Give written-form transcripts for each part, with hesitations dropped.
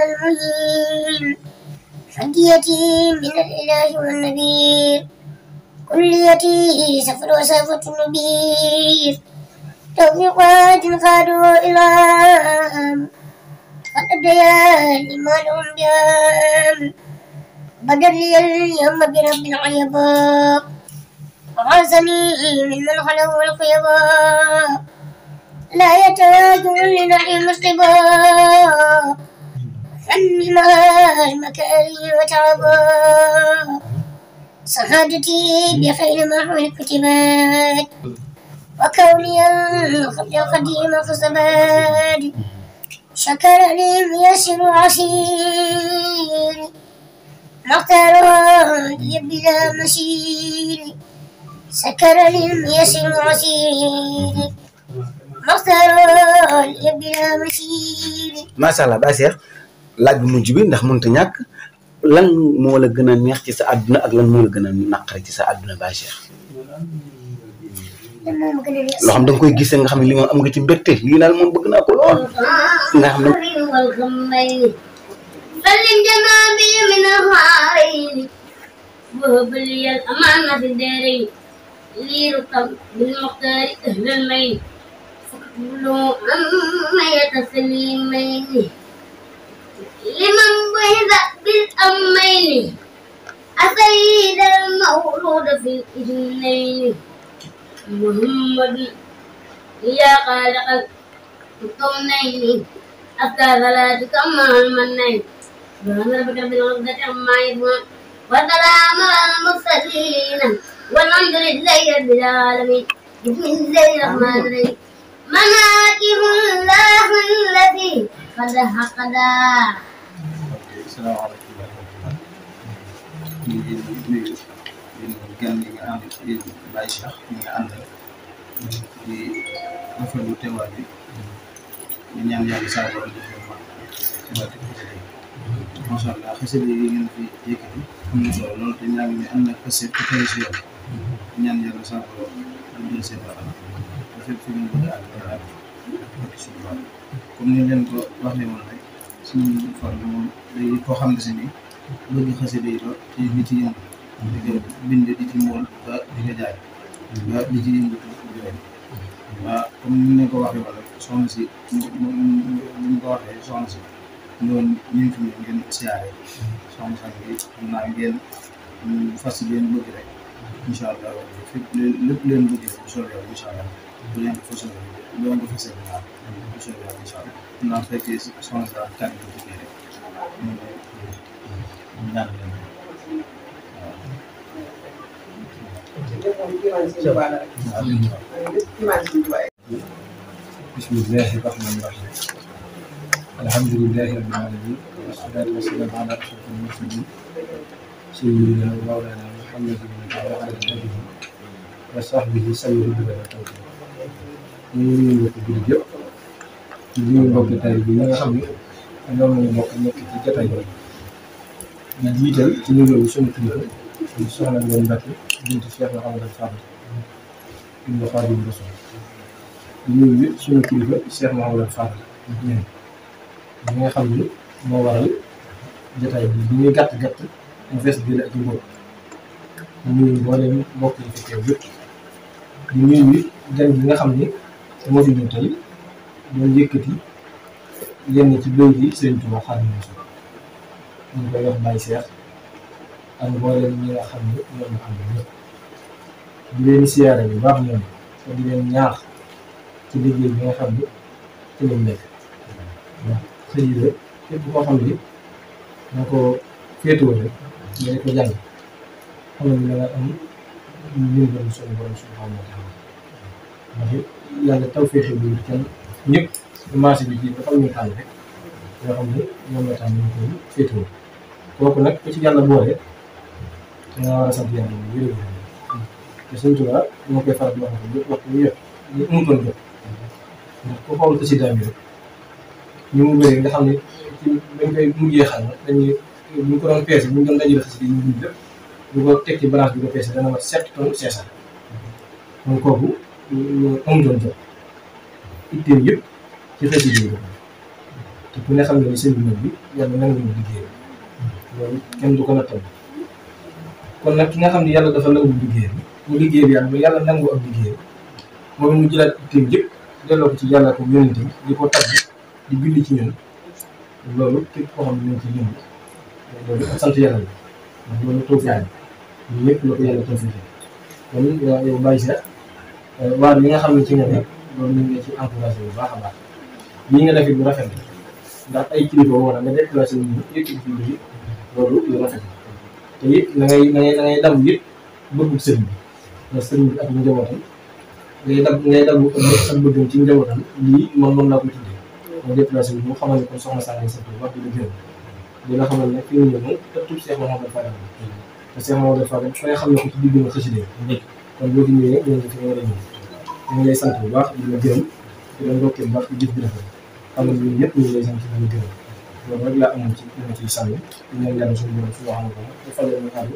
المهين فديتي من الإله والنبي كليتي سفر وسافة النبير توفيقات قادوا إلى قد أبديا لما لهم بيام بدر لي اليوم برب العيباء وعزني ممن خلوا الخيباء لا يتواجه لنحي مصطبا فني مهاج مكاري وتعبا سعادتي بخير ما حول كتبات وكوني الخبز القديم خصبات شكر لي ميسر عسير مختارها لي بلا مسير سكر لي ميسر عسير مختارها لي بلا مسير. ما شاء الله Baye Cheikh laaj bu mujj bi ndax mënut a ñàkk lan moo la gën a neex ci sa àdduna ak lan moo la gën a naqari ci sa àdduna Baye Cheikh. loo xam da nga koy gisee nga xam ne li moom am nga ci mbégte lii daal moom bëgg naa ko lool nga xam ne. سلم جنابي من الهارين وهب لي الأمانة في الدارين لي ركب بالمختار أهل المين فقبلوا أمية سليمين لمن بهذ بالأمين أسيد المولود في الإثنين محمد يا خالق الكونين أفتى ثلاث كما المنين سبحان ربك رب العزة عما يصفون وسلام على المرسلين والحمد لله رب العالمين بسم الله الرحمن الرحيم مناكب الله التي قد حقدا. السلام عليكم ورحمة الله. gan yi nga ànd ci Baye Cheikh ñi nga àndal di rafetlu teewaay bi di ñaan yàlla saa borom def leen wax ci barke xasida yi macha allah xasida yi ngeen fi yëkkati am na solo loolu te ñaan ne am na xasida ku tey si yoon ñaan yàlla saa borom du jël seen waxal te fépp fi ngeen bëgg a àgg ak barke suñu baax comme ni leen ko waxee woon rek suñu far moom day koo xam ne si ni bëgg xasida yi lool te nit yi yëngu di ko bind di ci mool ba di ko jaay ba di ci yëngatu di leen waaw comme ni ñu ko waxee wala soxna si ni ñu ko waxee soxna si loolu ñu ngi fi ngeen siyaare soxna sax bi xam naa ngeen fas leen bëgg rek incha allah fépp lépp leen bëgg rek bu soobee yàlla incha allah bu leen ko fasoo bu leen ko fasee naa bu soobee yàlla incha allah xam naa fekkee soxna si daal kàddu gi ci rek ñu ñaan leen بسم الله الرحمن الرحيم الحمد لله رب العالمين والصلاة والسلام على أشرف المرسلين سيدنا ومولانا محمد وعلى آله وصحبه سيد الهدى والتوفيق ñu ngi mbokk bi yëpp ñu ngi mbokk tay bi nga xam ne ñoom lañu bokk nekk ci jotaay bi di jiital ci nuyu suñu kilifa di soxna Ngoone Mbacke bintu Cheikh Mouhamadou Fadal ibnu Xaadimu Rasuul di nuyu suñu kilifa Cheikh Mouhamadou Fadal ñi nga xam ne moo waral jotaay bi bi ñuy gàtt mu fees bi ak mbokk di nuyu mboolem mbokk yi fi teew yëpp di nuyu gan bi nga xam ne moo fi ñëw tey doon yëkkati yenn ci béy bi Sëriñ Tuubaa Xaadimu Rasuul ñu koy wax Baye Cheikh ak mboolem ñi nga xam ne ñoom la am ñëpp di leen siyaare bu baax ñoom te di leen ñaax ci liggéey bi nga xam ne ci lañ nekk ndax xëy na képp koo xam ne na ko féetewoo rek nga di ko jàng xam ne da nga am ndimbal suñu borom subhaanahu wa taala ndax yàlla tawfeex bi kenn ñëpp marché bi ji dafa am ñu tànn rek yoo xam ne ñoom la tànn ñu koy féetewoo kooku nag ku ci yàlla boole da nga war a sant yàlla bu wér te Sëñ Tuubaa moo koy faral di wax ne waxtu bi yëpp ñu amutoon jot ndax ku xool xasida bi rek ñu mu bëri nga xam ne ci dañ koy mujjee xam dañuy bu ñu ko doon peese bu ñu doon dajale xasida yi ñu bind lépp bu ko teg ci balance bi ko peese dana mat 7 tonnes 500 kon kooku amutoon jot itteem yëpp ci xasida yi te te ku ne xam ne ni sëñ bi yàlla nangu mu liggéey loolu kenn du ko nattal kon nag ki nga xam ne yàlla dafa nangu liggéey mu liggéey bi yàlla ba yàlla nangu ak liggéey moom mu jëlaat itteem yëpp delloo ko ci yàlla ko yónente di ko tagg di julli ci ñun loolu képp koo xam ne ñu ci ñun loolu ak sant yàlla la ndax loolu tawfeex ñun ñëpp la ko yàlla tawfeex kon yow Baye Cheikh waar li nga xam ne ci nga nekk loolu ñu ngi lay ci encouragé bu baax a baax lii nga def it lu rafet la ndax ay kilifa wala nga déplacé wu ñu yëpp ci bi loolu lu rafet la te it da ngay dam yëpp bëggu sëriñ bi ndax sëriñ bi ak njabootam ngay dam ak bëggam ci njabootam lii moom mën naa ko tuddee nga déplacé wu ñu xamal ne kon soxna saa ngi sant bu baax di la gërëm dina xamal ne fi mu ñëw moom te tout Cheikh Mahamadou Fadal te Cheikh Mahamadou Fadal fa nga xam ne ko ci digg na xasida kon boo fi ñëwee ñoo ngi fi war a ñëw ñu ngi lay sant bu baax di la gërëm di la ndokkee bu baax di jëf bi rafet xam nga ñun ñëpp ñu ngi lay sant di la gërëm loolu rek laa amoon ci li ma ciy sànni di ñaan yàlla suñu borom subhanahu wa taala te fajal ñu àll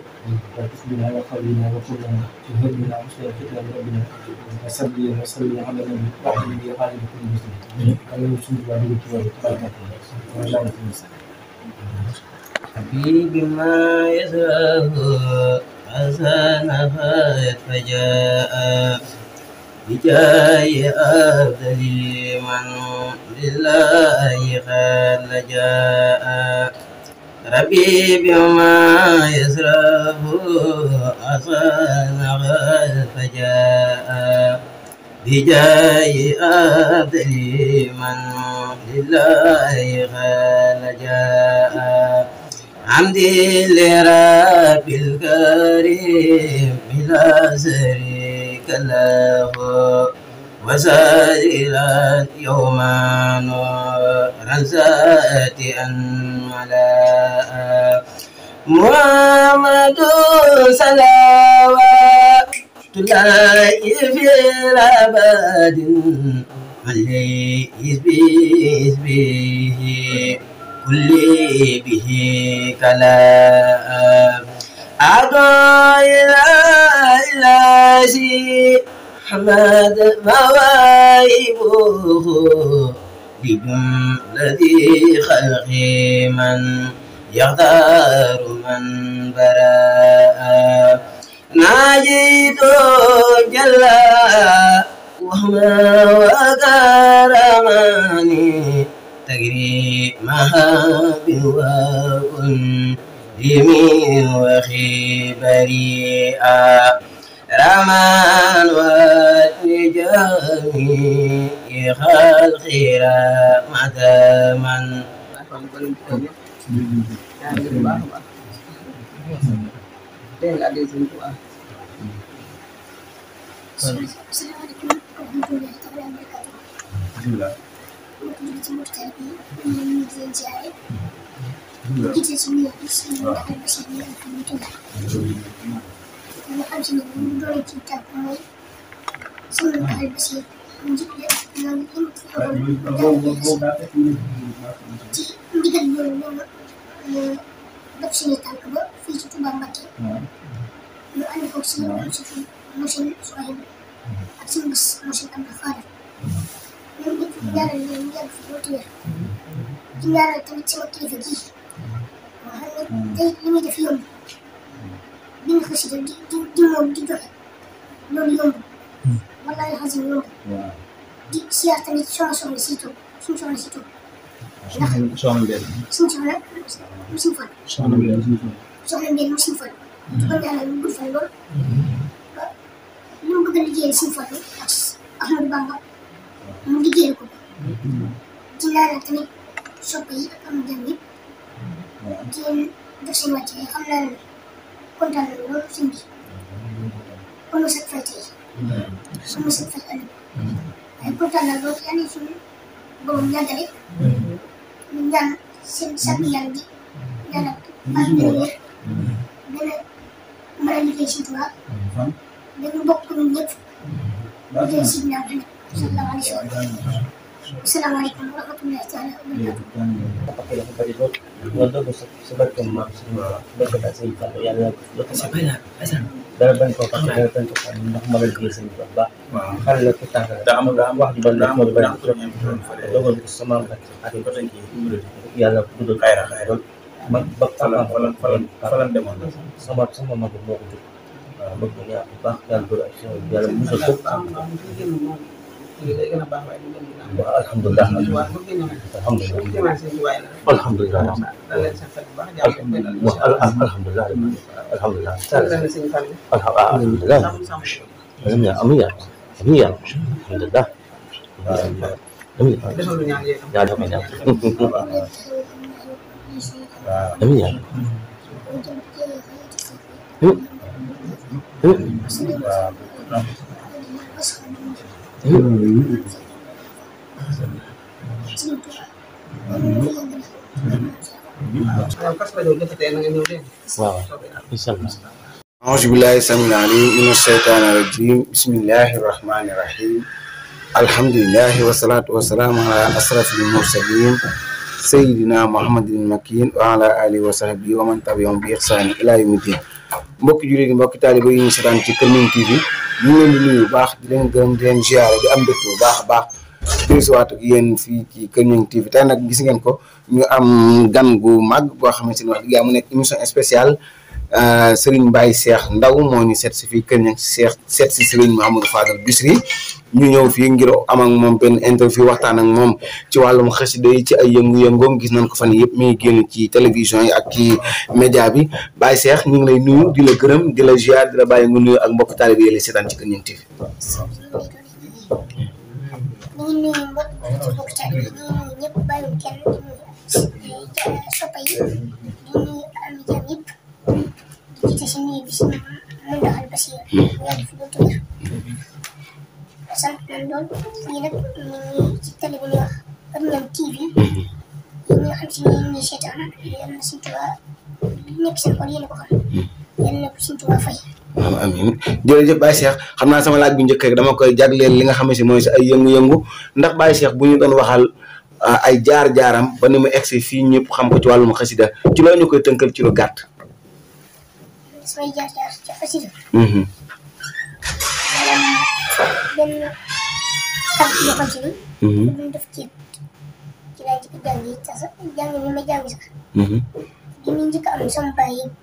wa tusbina wa xawlina wa kullana ci hërbina musla fitna bi rabbina wa sabbina wa sallina ala nabi wax li ngi xaajal kulli muslim xam nañu suñu waa dugg ci loolu barkat wa laa حبيبي ما يزال حسنها فجاء بجاي أفضل من لله قد لجاء ربي بما يسره حسنها فجاء بجاي أفضل من لله قد لجاء حمدي لرب الكريم لا شريك له وسائلا يوما نورا ساتئا ملاء محمد صلوات الله في الأبد من ليس به كل به كلام أدعو إلى شيء حمد مواهبه بجملة خلق من يختار من براء ناجيت جل وهما وكرمني تكريمها بوأنهم وخبريئا رمان وجميع خلق رحمة من ñaanal tamit sama kilifa gi nga xam ne tey li muy def yomb bi nga xasida di moom di joxe loolu yomb wallaahi xasim yomb di siyaar tamit soxna si toog suñu soxna si toog ndax suñu soxna musim fan soxna mbeen musim fan di ko ñaanal mu gudd fan lool ba li mu bëgg a liggéeyal suñu fan ak Ahmadou Bamba mu liggéeyal ko di ñaanal tamit soppe yi ak am dem yëpp di leen def seen wàcc xam naa ne kontaan na loolu sëñ bi kon ma sat fay tey kon ma sat fay ëllëg waaye kontaan na loolu yaa ngi suñu borom ñaagale ñu ñaan seen sàkk yàlla bi ñaan ak ak gën a wér gën a mën a liggéey si tubaab dañu bokk ñun ñëpp liggéey si ñaan sallallahu alayhi wa sallam asalaamaaleykum wa rahmatullahi taala wa barakatuh. Pakai dafa bari lool loolu dëgg sa barke maam si barke daal sëñ Fall yàlla na ko sa bay dara bañ koo fàtte dara bañ ko fàtte ndax ma la liggéey sëñ bu baax xale la ko tànk la am wax ju bari la moo bari dogal ko sama am ak yàlla dugal xayra lool man ba falan demoon sama mag moo ko jóg waaw bëgg ñaa bu baax yàlla dogal ak yàlla musal ko alhamdulilah alhamdulilah أعوذ بالله السميع العليم من الشيطان الرجيم بسم الله الرحمن الرحيم الحمد لله والصلاة والسلام على أشرف المرسلين سيدنا محمد المكين وعلى آله وصحبه ومن تبعهم بإحسان إلى يوم الدين. mbokk jullit yi mbokk taalibe yi ñu seetaan ci Kër Ñang TV ñu ngi leen di nuyu bu baax di leen gërëm di leen ziare di am mbégte bu baax a baax di siwaat ak yéen fii ci Kër Ñang TV tey nag gis ngeen ko ñu am gan gu mag boo xamante ni wax dëgg yàlla mu nekk émission spéciale Serigne Baye Cheikh Ndaw moo ñu seet si fii Kër Ñang seet si Serigne Mouhamadou Fadal Bichri ñu ñëw fii ngir am ak moom benn interview waxtaan ak moom ci wàllum xasida yi ci ay yëngu-yëngoom gis nañ ko fan yëpp mi ngi génn ci télévision yi ak ci média bi Baye Cheikh ñu ngi lay nuyu di la gërëm di la ziar di la bàyyi nga nuyu ak mbokk taalibe yi la seetaan ci Kër Ñang TV. ñu ngi nuyu mbokk taalibe yi ñu ngi nuyu ñëpp bàyyiwuñ kenn di nuyu soppa yi di nuyu am jàmm yëpp di jiite si nuyu bi si Muntaxa Basiir yàlla fi dootu wér sant nañ lool fii nag ñu ngi ci télé bi ñuy wax Kër Ñang TV yi nga xam si ne ñu ngi seetaan yal na Sëñ Tuubaa li nekk seen xol yéen a ko xam yal na ko Sëñ Tuubaa fay. amiin jërëjëf Baye Cheikh xam naa sama laaj bu njëkk rek dama koy jagleel li nga xam ne mooy si ay yëngu-yëngu ndax Baye Cheikh bu ñu doon waxal ay jaar-jaaram ba ni mu egsi fii ñëpp xam ko ci wàllum xasida ci loolu ñu koy tënkal ci lu gàtt. samay jaar-jaar ci xasida benn kàddu yoo xam si ni. duñ def ci laa njëkk a jàng yi sax jàng mi ma jàng sax. bi muy njëkk a am sama baay yëpp.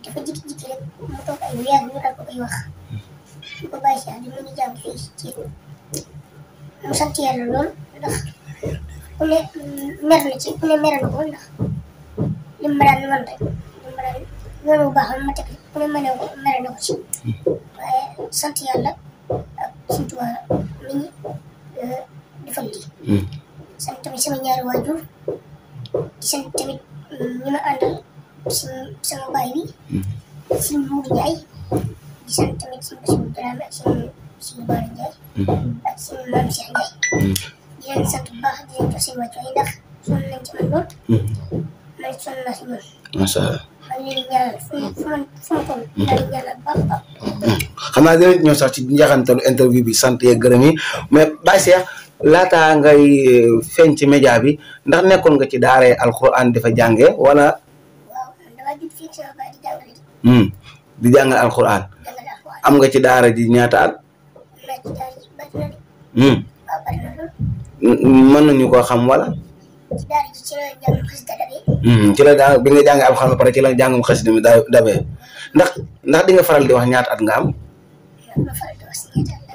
dafa jékki-jékki rek mu toog ay weer ñu daal ko koy wax. ñu ko bàyyi si àll bi mu ngi jàng fii ci mu sant yàlla lool ndax ku ne mer na ci ku ne mer na ko ndax li mu daan wan rek li mu daan yoon bu baax ma teg ku ne mere na ko ci. waaye sant yàlla ak Sëñ Tuubaa mi ngi defal lii. sant tamit sama ñaari waajur di sant tamit ñi ma àndal sama baay bi Sëñ Muudu Njaay di sant tamit Sëñ Basiru Dramé ak Sëñ Baara Njaay ak Sëñ Maam Cheikh Njaay di leen sant bu baax di leen jox seen wàccuwaay ndax sonn nañ ci man lool man sonn naa si ñoom. macha allah. maa ngi leen di ñaanal fu ma toll maa ngi ñaanal baax a baax. xam naa dinañ ñëw sax ci njaxantalu interview bi sant yeeg gërëm yi mais Baye Cheikh laataa ngay feeñ ci média bi ndax nekkoon nga ci daaree alxuraan dafa jàngee wala. waaw man damaa judd fii sama baay di jàngale. di jàngal alxuraan. jàngale alxuraan. am nga ci daara ji ñaata at. maa ci daara ji bari na de. waaw bari na lool. mën nañu koo xam wala. ci daara ji ci la jàngum xasida dabee. ci la daa bi nga jàngee alxuraan ba pare ci la jàngum xasida mi dabee ndax di nga faral di wax ñaata at nga am. ma faral di wax si ñaata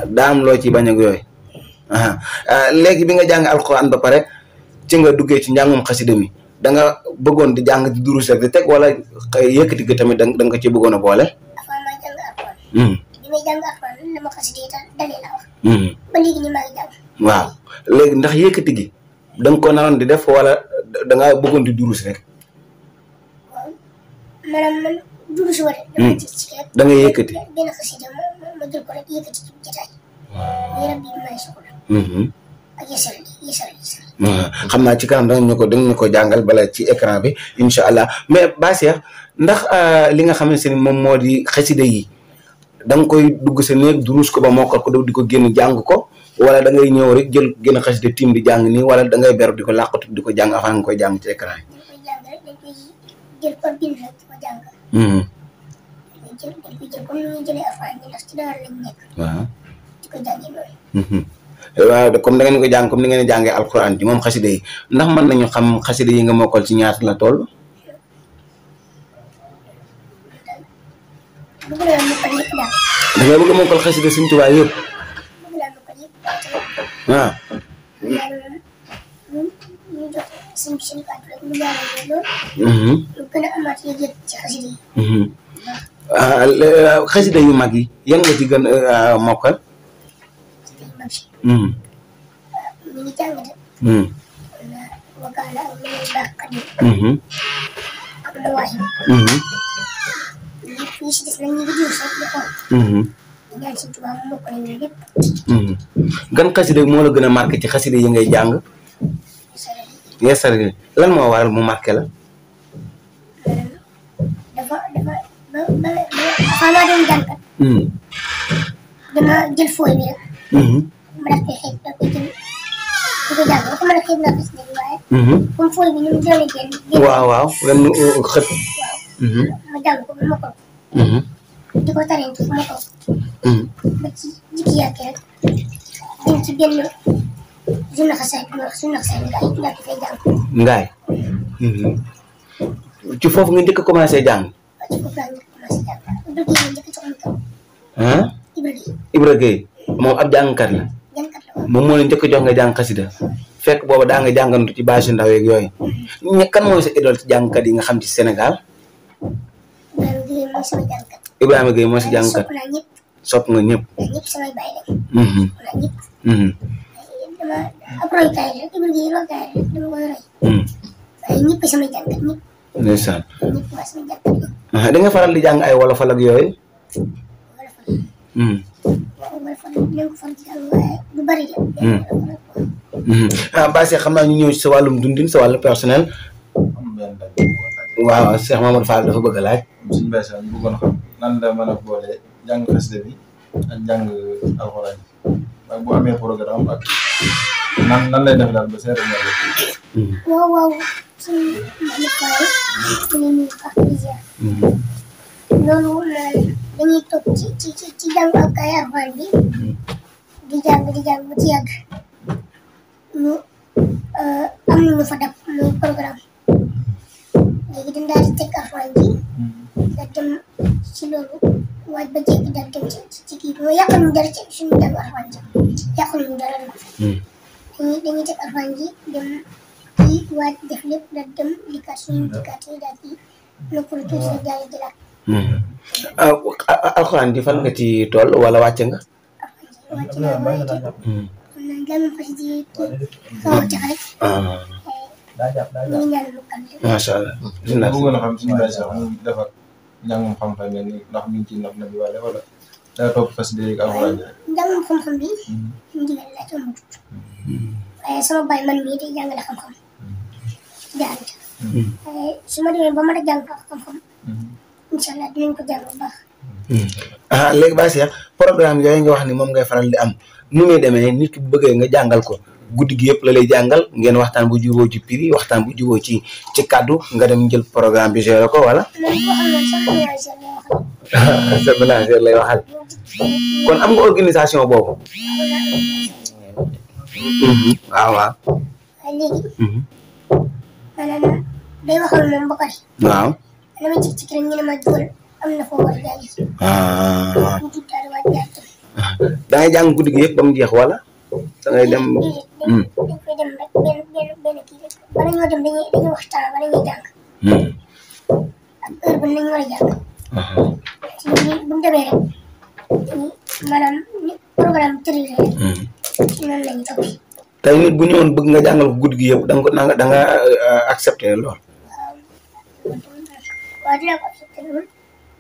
at. daa am loo ci bañ ak yooyu. léegi bi nga jàng alxuraan ba pare ci nga duggee ci njàngum xasida mi da nga bëggoon di jàng di durus rek di teg wala yëkkati gi tamit da nga ko ci bëggoon a boole. avant maa jàng alxuraan. bi may jàng alxuraan la ma xasida yi dalee la wax. ba léegi nii maa ngi jàng. waaw léegi ndax yëkkati gi da nga ko naroon di def wala da nga bëggoon di durus rek. waaw maanaam man durus wala. da nga yëkkati. benn xasida ma jël ko rek yëkkati ci jotaay. yaram bi may soxla. ak yasal. xam naa ci kanam dañu ko jàngal bala ci écran bi incha allah mais Baye Cheikh ndax li nga xamante ni moom moo di xasida yi da nga koy dugg sa néeg durus ko ba mokkal ko di ko génn jàng ko wala da ngay ñëw rek jël gën a xasida tim di jàng nii wala da ngay beru di ko làqatu di ko jàng avant nga koy jàng ci écran dañ koy jàng rek dañ koy jël par bind rek di ko jàng. dañ koy jël comme ni ñuy jëlee alxuraan bi ndax ci daara lañ nekk. waaw di ko jàngee noonu. waaw comme da ngeen ko jàng comme ni ngeen jàngee alxuraan ji moom xasida yi ndax mën nañu xam xasida yi nga mokkal ci ñaata la toll. bëgg naa mokkal yëpp daal. da ngay bëgg a mokkal xasida Sëñ Tuubaa yëpp. bëgg naa mokkal yëpp waaw. yàlla moom ñu jox suñu kàddu rek mu ñaanal loolu. ñu gën a amaat yëg-yëg ci xasida yi. xasida yu mag yi yan nga ci gën a mokkal. ñu ngi jàng de. wakaana ak lu muy baax xadim. ak la waay. lépp yi si des nag ñu ngi jiw sax di xool. ñaan Sëñ Tuubaa mu mokkal ñu lépp. gan xasida moo la gën a marqué ci xasida yi ngay jàng. yeesal lan moo waral mu marqué la. dafa maa doon jànkat. dama jël fooy bi rek. ma daf koy xeeb daf koy jël di ko jàng ba ko mën a xeeb naa ko si dégg waaye. comme fooy bi ni mu jëlee génn. waaw ren xët. ma jàng ko ba mokkal ko. di ko tareen ci ma toog. ba ci jikki yàgg rek dem ci benn journée xasaay bi wax journée xasaay bi daal di fay jàng. ngaay. ci foofu nga njëkk a commencé jàng. waaw ci foofu laa njëkk a commencé jàng Ibra Gueye njëkk a jox micro. Ibra Gueye. Ibra Gueye moom ab jàngkat la. jàngkat la waaw. moom moo la njëkk a jox nga jàng xasida fekk booba daa nga jàngantu ci bâche ndaw yeeg yooyu. kan mooy sa idole ci jàngkat yi nga xam ci Sénégal. Ibrahima Gueye mooy sama jàngkat. Ibrahima Gueye mooy si jàngkat. sopp naa ñëpp. sopp nga ñëpp. ñëpp samay bàyyi lañ. sopp naa ñëpp. dama ab royukaay rek Ibra Gueye royukaay rek dama koy roy. waaye ñëpp samay jàngkat ñëpp. ndeysaan. ñëpp waa samay jàngkat yi. da nga faral di jàng ay wolofal ak yooyu. waaw wolofal dinañ ko faral di jàng waaye du bari de. Basse xam naa ñu ñëw ci sa wàllum dundin sa wàllu personnel. am benn daj bu bëggoon laaj. waaw Cheikh Mamadou Fall dafa bëgg a laaj. suñu Baye Sall ñu bëggoon a xam nan la mën a boole jàng xasida bi ak jàng alxuraan waaye bu amee programme ak nan lay def daal ba seet ñaar yëpp. waaw suñu Mouhamed Fall ñu ngi nuyu ak plaisir. loolu dañuy toog ci jàng ak ay alxuraan bi di jàng ba ci yàgg ñu am na ñu fa dab muy programme léegi dañ daal di teg alxuraan ji daal dem ci loolu waaj ba jéggi daal dem ci kii bi mooy yàqaluñu dara ci suñu jàng alxuraan ji yàqaluñu dara dañuy teg alxuraan ji dem ci waaj def lépp daal dem dikkaat suñu dikkaat yi daal di noppalu tuuti rek daal di jëlaat. alxuraan ji fan nga ci toll wala wàcce nga. wàcc naa waaye ci xam naa gàllankoor xasida yi xaw a jax rek. ñu ngi ñaan mokkal. macha allah. dina bëggoon a xam suñu Baye Sall mu def ak njàngum xam-xam yi ndax mi ngi ciy nopp na bi wala daa topp xasida yi ak alxuraan ji. njàngum xam-xam bi ndigal la ci amut waaye sama baay man mii day jàngale xam-xam jaar waaye su ma demee ba mën a jàng xam-xam incha allah dinañ ko jàng bu baax. léegi Basse programme yooyu nga wax ni moom ngay faral di am nu muy demee nit ki bu bëggee nga jàngal ko guddi gi yëpp la lay jàngal ngeen waxtaan bu juboo ci prix waxtaan bu juboo ci kàddu nga dem jël programme bi gérer ko wala. sa ménagère lay waxal kon am nga organisation boobu. waaw. waaye léegi. maanaam day waxal moom ba pare. waaw. dama jékki-jékki rek ñu ne ma dugal am na foo war a jàngi. ñu tudd daal waaj jaar tam. da ngay jàng guddi gi yëpp ba mu jeex wala. da ngay dem. dañ koy dem rek benn kii rek bala ñoo dem dañuy waxtaan bala ñuy jàng. ak heure bi nañ war a jàng. ci bu ñu demee rek maanaam programme bi tëri rek. ci noonu la ñuy toppee. tey nit bu ñëwoon bëgg nga jàngal ko guddi gi yëpp da nga accepté lool. waaw dinaa ko accepté lool.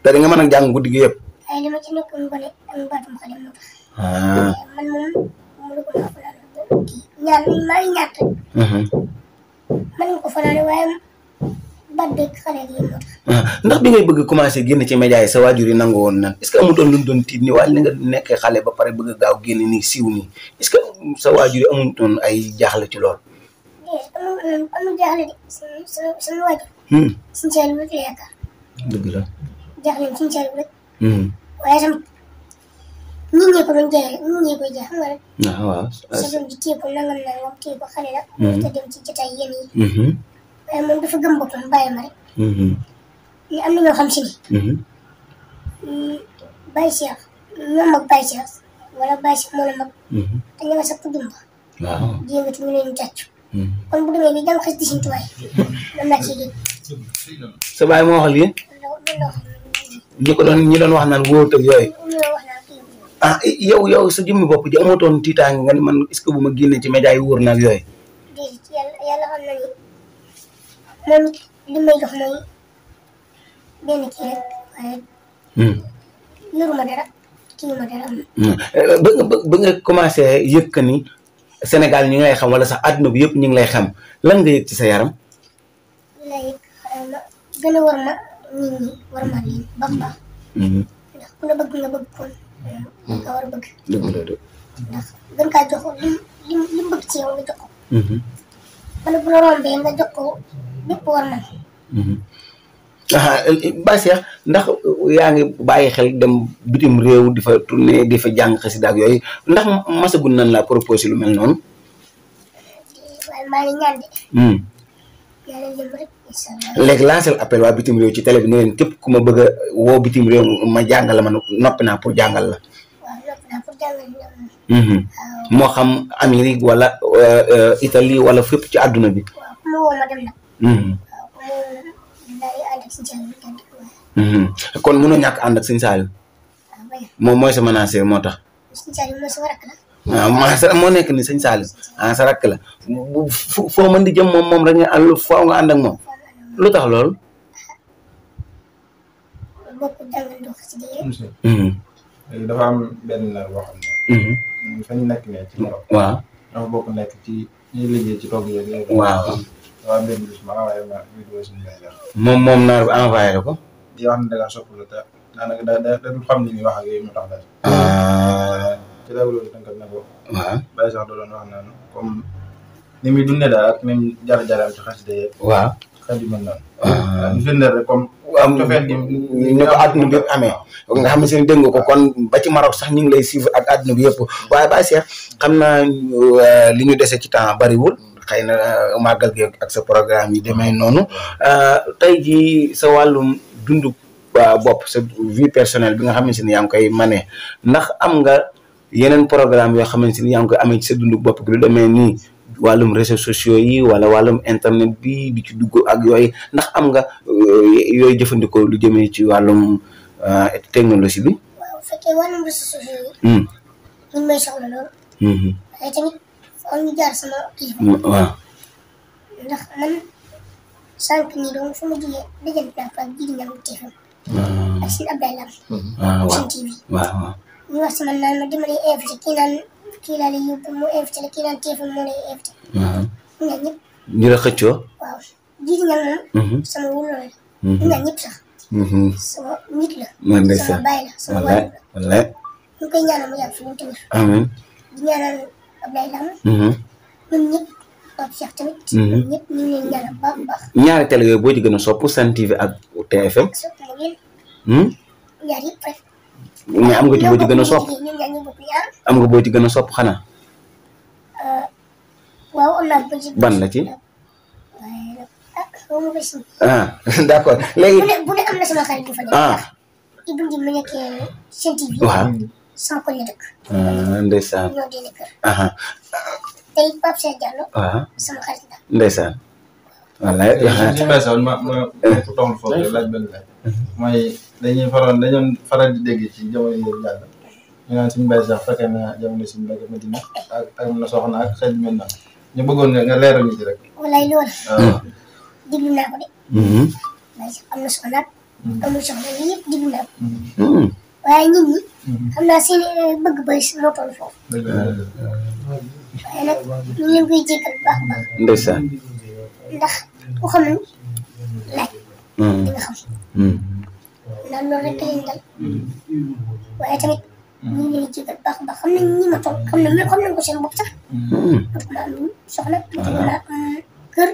te di nga mën a jàng guddi gi yëpp. waaye li ma ci nekk mu gone am baatum xale moo tax. man moom mënu ko maa fanaan kii maa ngi ñaat rek. mën nga ko fanaane waaye baat beeg xale yi moo tax. ndax bi ngay bëgg commencé génn ci média yi sa waajur yi nangu woon nan est-ce que amutoon lu mu doon tiit ni waaye li nga nekkee xale ba pare bëgg a gaaw génn nii siiw nii est-ce que sa waajur yi amutoon ay jaaxle ci lool. amul jaaxle de sama waajur. suñu caal rek la yaakaar. dëgg la. jaaxle suñu caal rek. waaye tamit nit ñi ko doon jaay nit ñi koy jaay xam nga rek. waaw. sa doom ji téye ko nangam nangam téye ko xale la. te dem ci jotaay yéen yi. waaye moom dafa gëm boppam bàyyi ma rek. li am na ñoo xam si ni. Baye Cheikh ñoom ak Baye Cheikh wala Baye Cheikh moo la mag. te ña nga sa kuddum ba. waaw di yëngatu ñu leen tàcc. kon bu demee bi jàng xas di si tuwaay man naa ciy dégg. sa baay moo wax lii. ñi doon wax naan wóot ak yooyu. yow sa jëmmi bopp ji amatoon tiitaange nga ni man est-ce que bu ma génnee ci média yi wóor na ak yooyu. déedéet yàlla xam na ni moom li may jox mooy benn kii rek waaye. yoruma dara kiiwuma dara am. ba nga commencé yëg que ni Sénégal ñu ngi lay xam wala sax àdduna bi yëpp ñu ngi lay xam lan nga yëg ci sa yaram. la yëg gën a war ma nit ñi war ma leen baax baax. ndax ku la bëgg nga bëgg kon nga war a bëgg. dëgg la dëgg. ndax gën kaa jox li mu bëgg ci yow nga jox ko. wala bu la rombee nga jox ko bépp war na. Baye Cheikh ndax yaa ngi bàyyi xel dem bitim réew di fa tourné di fa jàng xasida ak yooyu ndax masagun nan la proposé lu mel noonu. waaye maa ngi ñaan de. yàlla lim rek incha allah. léegi lancé appel waa bitim réew ci télé bi ne leen képp ku ma bëgg a woo bitim réew ma jàngal la ma noppi naa pour jàngal la. waaw noppi naa pour jàngal la. moo xam Amérique wala Italie wala fépp ci àdduna bi. waaw ku ma woo ma dem nag. waaw ku ma woo daal ànd ak suñu Saliou. kon mënoo ñàkk ànd ak suñu Saliou. moom mooy sa manager moo tax. suñu Saliou mooy sama rakk la. moo nekk ni sëñ Saliou sa rakk la foo mën di jëm moom rek nga àll foo nga ànd ak moom lu tax loolu. bokk jàngal ndox si dégg. léegi dafa am benn nar boo xam ne. fa ñu nekk ne ci Maroc. waaw dafa bokk nekk ci ñuy liggéey ci toog yooyu. waaw dafa am benn bis ma envoyé ma vidéo suñu lay def. moom naar bi envoyé la ko. di wax ne da ngaa sopp la te daanaka da dul xam ni muy wax ak yooyu mu tax daal. ci la loolu tënkal na ko. waaw Baye sax da doon wax naan comme ni muy dundee daal ak ni mu jaar-jaaram ci xasida yeeg. waaw xel yu mel noonu. waaw ñu firndeel rek comme. am ñu ko àdduna bi yëpp amee nga xam ne seen dégg nga ko kon ba ci Maroc sax ñu ngi lay suivre ak àdduna bi yëpp waaye Baye Cheikh xam naa li ñu dese ci temps bariwul xëy na màggal gi ak sa programme yi demee noonu tey jii sa wàllum dundu bopp sa vie personnelle bi nga xamante ni yaa ngi koy manee ndax am nga yeneen programme yoo xamante ni yaa ngi koy amee ci sa dundu bopp gi lu demee nii wàllum réseaux sociaux yi wala wàllum internet bi di ci dugg ak yooyu ndax am nga yooyu jëfandikoo lu jëmee ci wàllum technologie bi. waaw bu fekkee wàllum réseaux sociaux yi. ñu ngi may soxla lool. waaye tamit faaw ñu jaar sama kilifa. waaw. ndax man sànq nii donc fu ma jógee dajale naa fa ji di ñam TFM. ak seen Abdoulaye Lam. waaw seen TV. waaw. ñu wax si man naan ma dama lay invité kii naan kii laa lay yóbbu mu invité la kii naan TFM moo lay invité. waaw. ñu naan ñëpp. ñu la xëccoo. waaw ji di ñam moom. sama wóor la. ñu naan ñëpp sax. sama nit la. man de sama baay la sama wallaay waay la. wallaay. ñu koy ñaanal mu yàgg fi mu tënk. amiin. di ñaanal Abdoulaye Lam. ñun ñëpp Pape Cheikh tamit. ñun ñëpp ñu ngi leen ñaanal baax a baax. ñaari télé yooyu boo ci gën a sopp Sen TV ak TFM. sopp ma leen. ñaar yëpp rek. mais am nga ci boo ci gën a sopp ñun ñaar ñu bokk ñaar. am nga boo ci gën a sopp xanaa. waaw am naa bëccëg. ban la ci. waaye nag xaw ma ko si. d'accord léegi. bu ne am na sama xarit bu fa nekk. Ibou Ndim mu nekkee Sen TV. waaw. sama koñ la dëkk. ndeysaan. ñoo dee kër. te it Pape Cheikh Diallo. waaw sama xarit la. ndeysaan. wallaay. ci mbay sax ma toxal foofu laaj benn laaj. mooy dañuy faral di dégg ci jamono yëpp jàll. ñu naan suñu mbay sax fekkee na jamono suñu mbay Madina ak am na soxna ak xel mel na ñu bëggoon nga leeral ñu ci rek. walaay loolu. waaw. diglu naa ko de. waaye sax am na soxna ak. amul soxna yii yëpp diglu naa ko. waaye nit ñi. xam naa seen bëgg bëri moo toll foofu. waaye nag ñu ngi leen koy jégal bu baax a baax. ndeysaan. ndax ku xamul laaj. di nga xam ndax loolu rek leen dal waaye tamit ñu ngi leen di jégal baax a baax xam nañ ñi ma toll xam nañ ko seen bopp sax ma am soxna ma am kër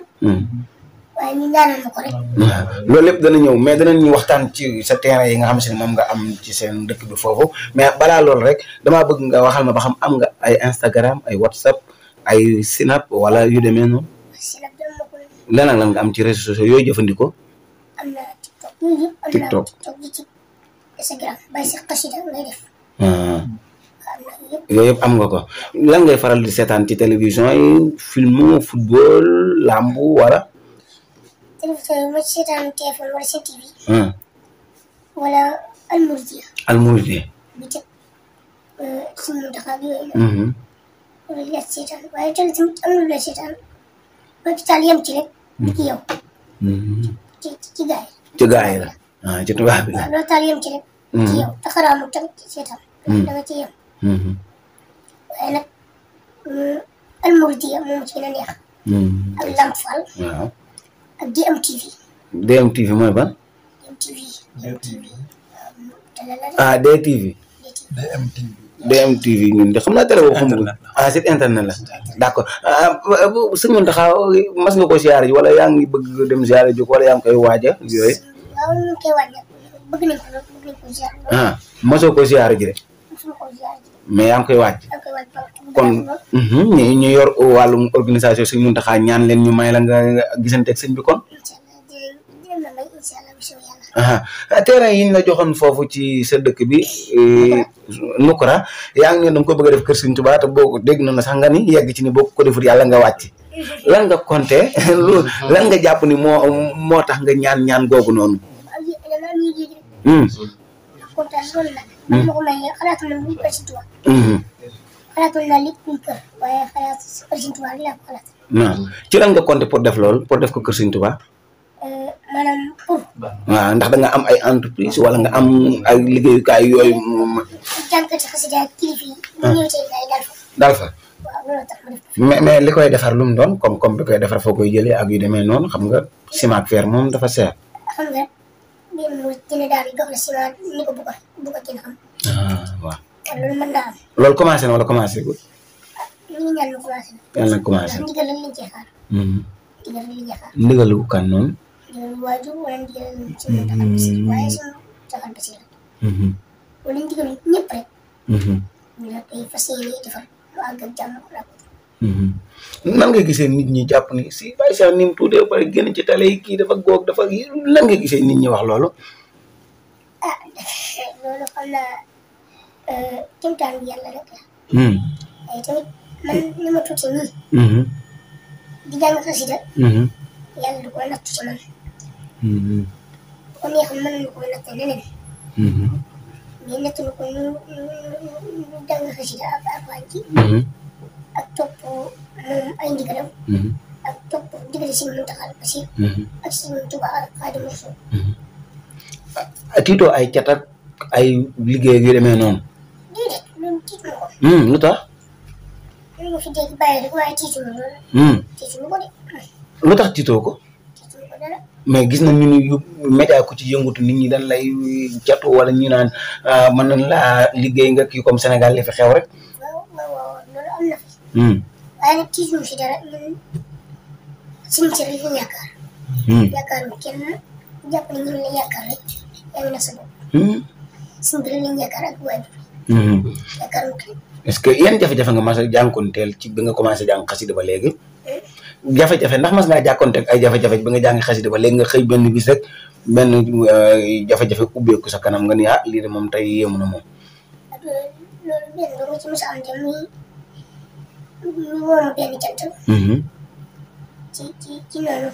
waaye ñu ñaanal ma ko rek loolu lépp dana ñëw mais danañ ñu waxtaan ci sa terrain yi nga xam si ne moom nga am ci seen dëkk bi foofu mais balaa loolu rek damaa bëgg nga waxal ma ba xam am nga ay Instagram ay WhatsApp ay Snap wala yu demee noonu Snap dama ma ko lan ak lan nga am ci réseaux sociaux yooyu jëfandikoo am na TikTok yooyu yëpp am na TikTok. TikTok yi ci Instagram bàyyi si xasida ngay def am na yëpp yooyu yëpp am nga ko lan ngay faral di seetaan ci télévision yi film football lamb wala télévision yi ma ci seetaan téléphone wala seen TV wala Almouridiya Almouridiya bi teg suñu Muntaxa ak yooyu noonu loolu la seetaan waaye télé tamit am na lu la seetaan hôpital yem ci rek di ci yow ci gaay ci gaa yi la ci tubaab bi la waaw loolu taal yem ci rek ci yow taxaraamu tamit ci seetaan da nga ci yem waaye nag Almouridiya moom ci gën a neex ak Lamp Fall waaw ak DMTV DMTV mooy ban DMTV DTV DMTV ñun de xam naa télé boobu xamul site internet la d'accord sëñ Mountakha mas nga ko siyaare ji wala yaa ngi bëgg dem siyaare ji wala yaa ngi koy waaja yooyu waaw ñu ngi koy waaj nag bëgg nañ ko ziar mosoo ko siyaare ji de mosuma ko ziar mais yaa ngi koy waaj yaa ngi koy waaj kon ñu yor wàllum organisation sëñ Mountakha ñaan leen ñu may la nga gisante ak sëñ bi kon inshallah dinañ la may inshallah bisoo yàlla terrain yi ñu la joxoon foofu ci sa dëkk bi Nukura yaa ngi ne da nga ko bëgg a def kër Sëñ Tuubaa te boo ko dégg na sax nga ni yegg ci ni boo ko defut yàlla nga wàcc lan nga compté lan nga jàpp ni moo tax nga ñaan googu noonu kontaan loolu nag ma ko may xalaatu na lu kër Sëñ Tuubaa xalaatoon naa lépp luñ kër waaye xalaat kër Sëñ Tuubaa li laa ko xalaat ci lan nga compté pour def loolu pour def ko kër Sëñ Tuubaa maanaam pour waaw ndax da nga am ay entreprise wala nga am ay liggéeyukaay yooyu jànkati xasida kilifa yi ñu ñëw tey day dal fa waaw loolu tax ma def mais li koy defar lu mu doon comme bi koy defar foo koy jëlee ak yu demee noonu xam nga ciment ak fer moom dafa seer xam nga benn mu dina daal di jox la ciment ni ko bu ko gën xam waaw kon loolu mën naa am loolu commencé na wala commencé gul ñu ngi ñaan mu commencé na yàlla na commencé ndax ndigal lañ cee xaar ndigal lañ cee xaar ndigalu kan noonu ndigal waajur wala ndigal ci mu taxal basir waaye suñu taxal basir wala ndigal ñëpp rek ñu la koy fas yéene defal lu àgg ak jàmm ko laa ko nan nga gisee nit ñi jàpp ni si Baye Cheikh ni mu tuutee ba pare génn ci télé yi kii dafa góog dafa lan nga gisee nit ñi wax loolu loolu xam naa kéemtaan bi yàlla rek la waaye tamit man ni ma tuuti nii di jàng xasida yàlla du ko nattu ci man kon neexoon mën nañu ko natte neneen mais nattu ko ñu jàng xasida ak alxuraan ji ak topp moom ay ndigalam ak topp digale si Muntaxa Basiir ak si Tuubaa Xaadimu Rasuul tiitoo ay cat ak ay liggéey yu demee noonu déedéet loolu tiitu ma ko lu tax loolu ma fi dégg bàyyi rek waaye tiitu ma loolu tiitu ma ko de lu tax tiitoo ko tiitu ma ko dara mais gis nañ ñu yu média ku ci yëngutu nit ñi dañ lay catu wala ñu naan mën nañ laa liggéey nga kii comme Sénégal li fi xew rek waaw loolu am na fi waaye nag tiitu ma fi dara ñun suñu cër li ñu yaakaar yaakaar mu kenn jàpp ne ñu la yaakaar rek yaa ngi na sa bopp suñu bi lañ yaakaar ak waajur yaakaar mu kenn est-ce que yan jafe-jafe nga mas a jànkoonteel ci bi nga commencé jàng xasida ba léegi jafe-jafe ndax mas ngaa jàkkoonteeg ay jafe-jafe bi nga jàng xasida ba léegi nga xëy benn bis rek benn jafe-jafe ubbeeku sa kanam nga ni lii de moom tey yéemu na moom ak loolu benn doo nga ci mos a am dem ñu woo ma benn jant ci noonu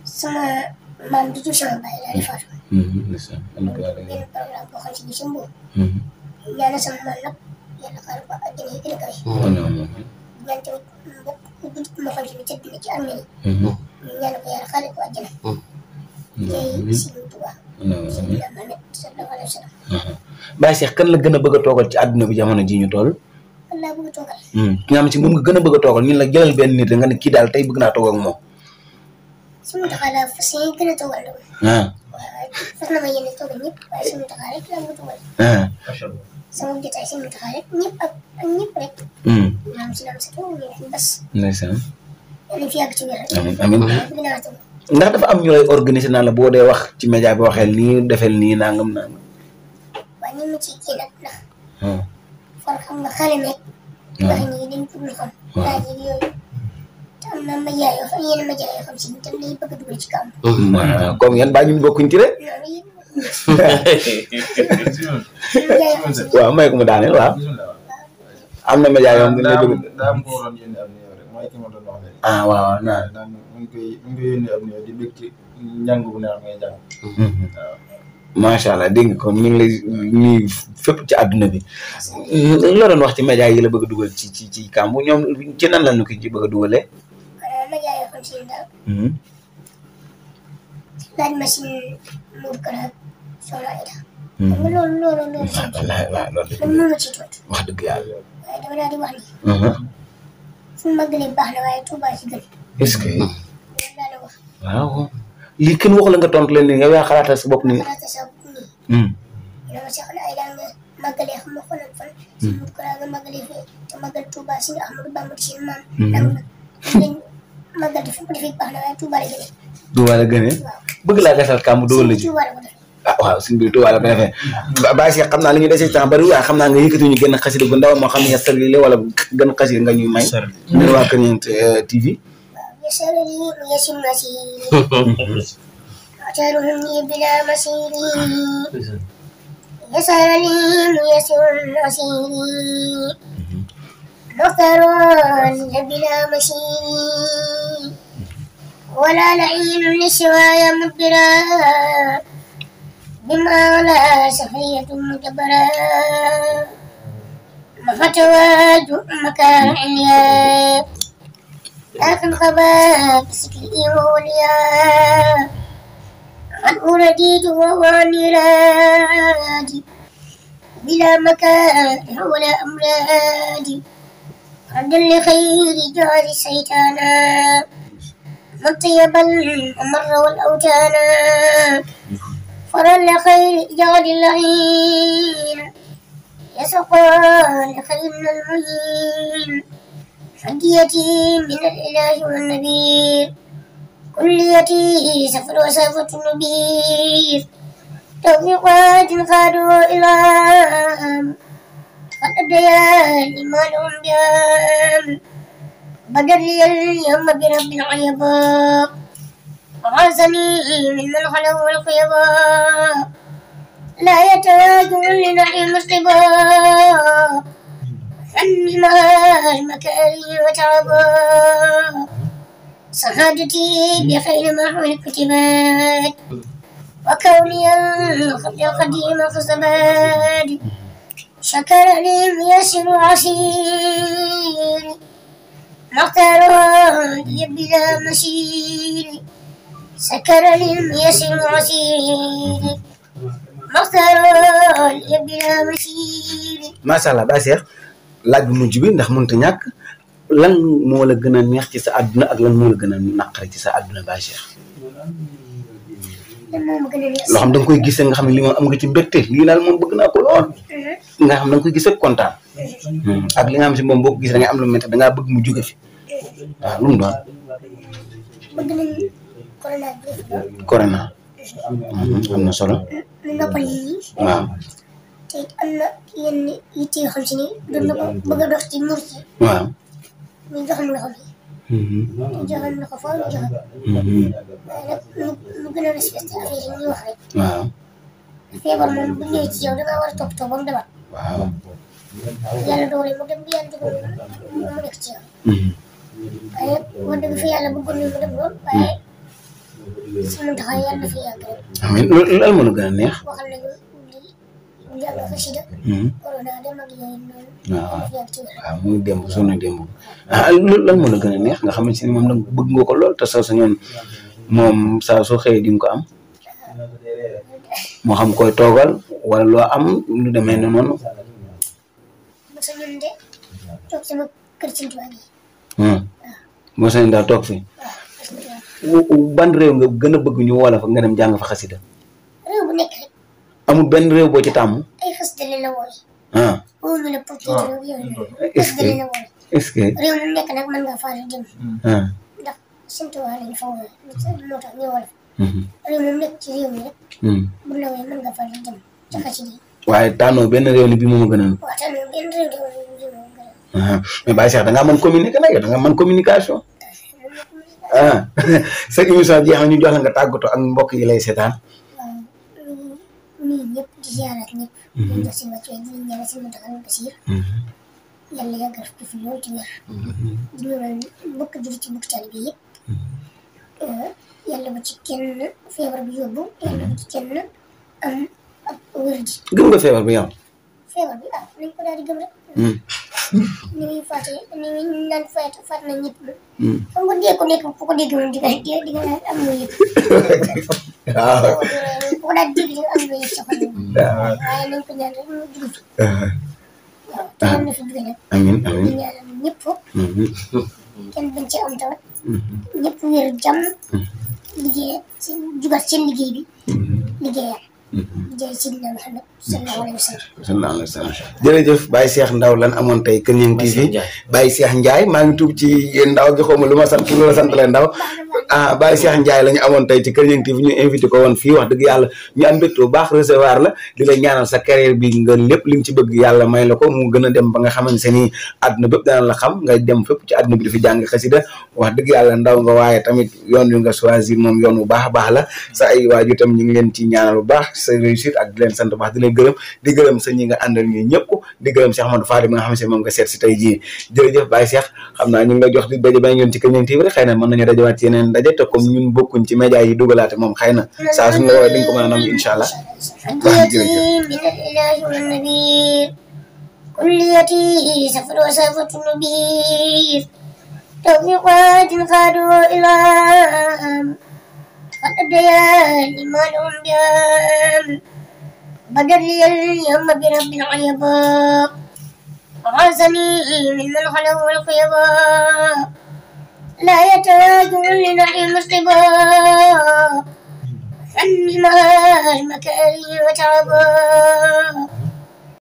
sama maam du sama baay daal di faatu benn programme boo xam si ni si mbuur ñaanal sama maam nag yàlla xaar ko àjjana yi gën a kawe ñaan tamit mbokk jullit moo xam si ni tëdd na ci armée yi ñaanal ko yàlla xaare ko àjjana tey Sëriñ Tuubaa Seydina Muhammad sallallahu alayhi wa sallam Baye Cheikh kan la gën a bëgg a toogal ci àdduna bi jamono ji ñu toll wallaahi bëgg a toogal ki nga xam si moom nga gën a bëgg a toogal ñun la jëlal benn nit nga ne kii daal tey bëgg naa toog ak moom si mu taxaa laa fas yéene gën a toogal loolu. ah waaye fas na ma yéene toogal ñëpp waaye si mu taxaa rek laa bëgg a toogal. sama jotaay si mu taxaa rek ñëpp ak ñëpp rek. maam si naam sa tool ñu fi bas. ndeysaan. yàlla fi yàgg ci wér. amiin bëgg naa toog. ndax dafa am ñu lay organiser naa la boo dee wax ci média bi waxeel nii defeel nii nangam nangam. waaye ñu ma ciy kii nag ndax. for xam nga xale meeg. wax nii dañ ko dul xam. laaj yi yooyu. te am na média yoo xam yenn média yoo xam si itam dañuy bëgg a dugal ci kawam. waaw comme yan baa ñun bokkuñ ci rek. waaw may ko mu daaneel waaw. am na média yoo xam ne dañ lay bëgg. daa am ko waroon yónnee ab nuyoo rek mooy ki ma doon wax léegi. ah waaw naa. naan mu ngi koy yónnee ab nuyoo di bëgg ci njàng bu neex ngay jàng. waaw. macha allah dégg nga kon ñu ngi lay nuyu fépp ci àdduna bi loo doon wax ci média yi la bëgg a dugal ci kàmbu ñoom ci nan la ñu ko ci bëgg a dugalee. média yoo xam si daal. laaj machine Mour Kara Soxna Aida. xam nga loolu. wallaahi waaw loolu man moo ma ciy tontu. wax dëgg yàlla. waaye dama daal di wax ni. fu mu màggalee baax na waaye Touba ci gën. est-ce que. loolu daal di wax. waaw lii kenn waxu la nga tontu leen nii yow yaa xalaatal sa bopp nii. xalaata sa bopp nii. yow ma Soxna Aida nga màggalee xam nga fan ak fan. si Mour Kara nga màggalee fii te màggal Touba si nga Ahmadou Bamba si maam. màggal di fu mu defee baax na waaye Touba la gënee. Touba la gënee. bëgg laa gasal kàmbu dugal la ci. Touba la ko defee. ah waaw suñu biir Touba la ko defee. Baye Cheikh xam naa li ñu desee temps bari waaye xam naa nga yëkkati ñu gën xasida gu ndaw moo xam ne sell li wala gën xasida nga ñuy may. ñu waa Kër Ñeent TV. يسر لي ويسر مسيري أعترهم لي بلا مسيري يسر لي ويسر مسيري مختارون بلا مسيري ولا لعين لسواي مدبرا بما لا سخية مجبرا مفتواج مكان عليا لكن خباب سكري وليا عن أرديد وواني رادي بلا مكان ولا أمرادي عند لخير جار سيتانا مطيبا ومر والأوتانا فرا لخير جار اللعين يسقى لخير المهين هديتي من الإله والنبي كليتي سفر وسافة النبي توفيقات قادوا إلى قد أبديان لما لهم بيان بدر لي اليوم برب العيباء وعزني من الخلق والخيباء لا يتواجه لنعيم الصباء عني المكاري وتعبا سعادتي بخير ما كتبت وكوني الخبز القديم خصبات شكر لي يسر عسير مختار لي بلا مسير سكر لي يسر عسير مختار لي بلا مسير ما شاء الله Baye Cheikh laaj bu mujj bi ndax mënut a ñàkk lan moo la gën a neex ci sa àdduna ak lan moo la gën a naqari ci sa àdduna Baye Cheikh. loo xam da nga koy gis nga xam ne lii moom am nga ci mbégte lii daal moom bëgg naa ko lool. nga xam da nga koy gis ak kontaan. ak li nga xam si moom boo ko gis da ngay am lu métti da ngaa bëgg mu jóge fi waaw lu mu doon. bëgg nañ corona. am na solo. waaw. te it am na yenn yitte yoo xam si ni doon na ko bëgg a dox ci mur ci. waaw. muy joxam loxo bi. joxam loxo foofu ñu joxe. waaye nag mu gën a respecté affaire yi ñuy wax rek. waaw. feebar moom bu ñëwee ci yow da ngaa war a toppatoo ba mu demaat. waaw. yàlla doole mu dem bi yàlla dogal mu nekk ci yow. waaye wax dëgg fi yàlla bëggoon nañu mu dem lool waaye sama taxawaay yàlla na fi yàgg rek. amiin loolu lan moo la gën a neex. waxal nañu jàng xasida. corona dem ak yooyu noonu. waaw muy démb sonn démb ah lan moo la gën a neex nga xamante ni moom nag bëgg nga ko lool te sa ñoon moom saa soo xëyee di nga ko am moo xam koy toogal wala loo am lu demee ne noonu. ma sañoon de toog sama kër ci tubaab yi. moo sañoon daal toog fi ban réew nga gën a bëgg ñu wala fa nga dem jàng fa xasida réew bu nekk rek amul benn réew boo ci tàmm ay xasida leen la wooye ah wóolu la pour titre yooyu est-ce xasida que leen la wooye est-ce que réew mu nekk nag mën nga faa dem ah ndax Sëñ Tuubaa lañ fa wooye moo tax ñu wala réew mu nekk ci réew mi rek bu la wooye mën nga faa dem ci xasida yi waaye tànnoo benn réew ni bi moom a gënal waaw te loolu benn réew mais Baye Cheikh da ngaa mën communiquer nag yow da nga mën communication ah sa émission jeex na ñu jox la nga tàggatoo ak mbokk yi lay seetaan waaw nii ñëpp di ziaraat ñëpp ñu jox seen wàccuwaay di leen ñaanal seen Muntaxa Basiir yàlla yàggal fi loolu ci wér di ñëwal mbokk jullit ci mbokk taalibe bi yëpp yàlla ba ci kenn feebar bi yóbbu yàlla ba ci kenn am ak wér ji gëm nga feebar bi yow feebar bi nañ ko daal di gëm rek ni muy faate ni muy naan faat na ñëpp xam nga dee ko nekk fu ko dégg moom di nga am loo yëg waaw fu ko daal dégg di nga am loo yëg sa xol waaye nañ ko ñaan rek mu dugg fi waaw te am na fi jóge nag amiin di amiin ñaanal ñëpp kenn bañ ci am tawat ñëpp wér jàmm liggéey seen jugat seen liggéey bi liggéeyal jërëjëf Seydina Muhammad sallallahu alayhi wa sallam. sallallahu alayhi wa sallam jërëjëf Baye Cheikh Ndaw lan amoon tey Kër Ñang TV Baye Cheikh Ndiaye maa ngi tuub ci Ndaw gi xaw ma lu ma sant lu ma sant leen Ndaw Baye Cheikh Ndiaye la ñu amoon tey ci Kër Ñang TV ñu invité ko woon fii wax dëgg yàlla ñu am mbégte bu baax recevoir la di la ñaanal sa carrière bi nga lépp li nga ci bëgg yàlla may la ko mu gën a dem ba nga xamante ni àdduna bépp dana la xam nga dem fépp ci àdduna bi di fi jàng xasida wax dëgg yàlla ndaw nga waaye tamit yoon wi nga choisir moom yoon bu baax a baax la sa ay waajur tam ñu ngi leen ci ñaanal bu baax sa réussite ak di leen sant bu baax di leen gërëm di gërëm sa ñi nga àndal ñi ñëpp di gërëm Cheikh Amadou Fadi mi nga xam ne moom nga seet si tey jii jërëjëf Baye Cheikh xam naa ñu ngi lay jox di daje ba ñoon ci Kër Ñang TV rek xëy na mën nañu dajewaat ci yeneen daje te comme ñun bokkuñ ci média yi dugalaate moom xëy na saa suñu la woowee di nga ko mën a nam incha allah كليتي سفر وسافة النبير توفيقات قادوا إلى قد أبديا لما لهم بيام بدل لي اليوم برب العيباء وعزني من الخلق والخيباء لا يتاج لنعيم الصبا عني المكاري وتعبا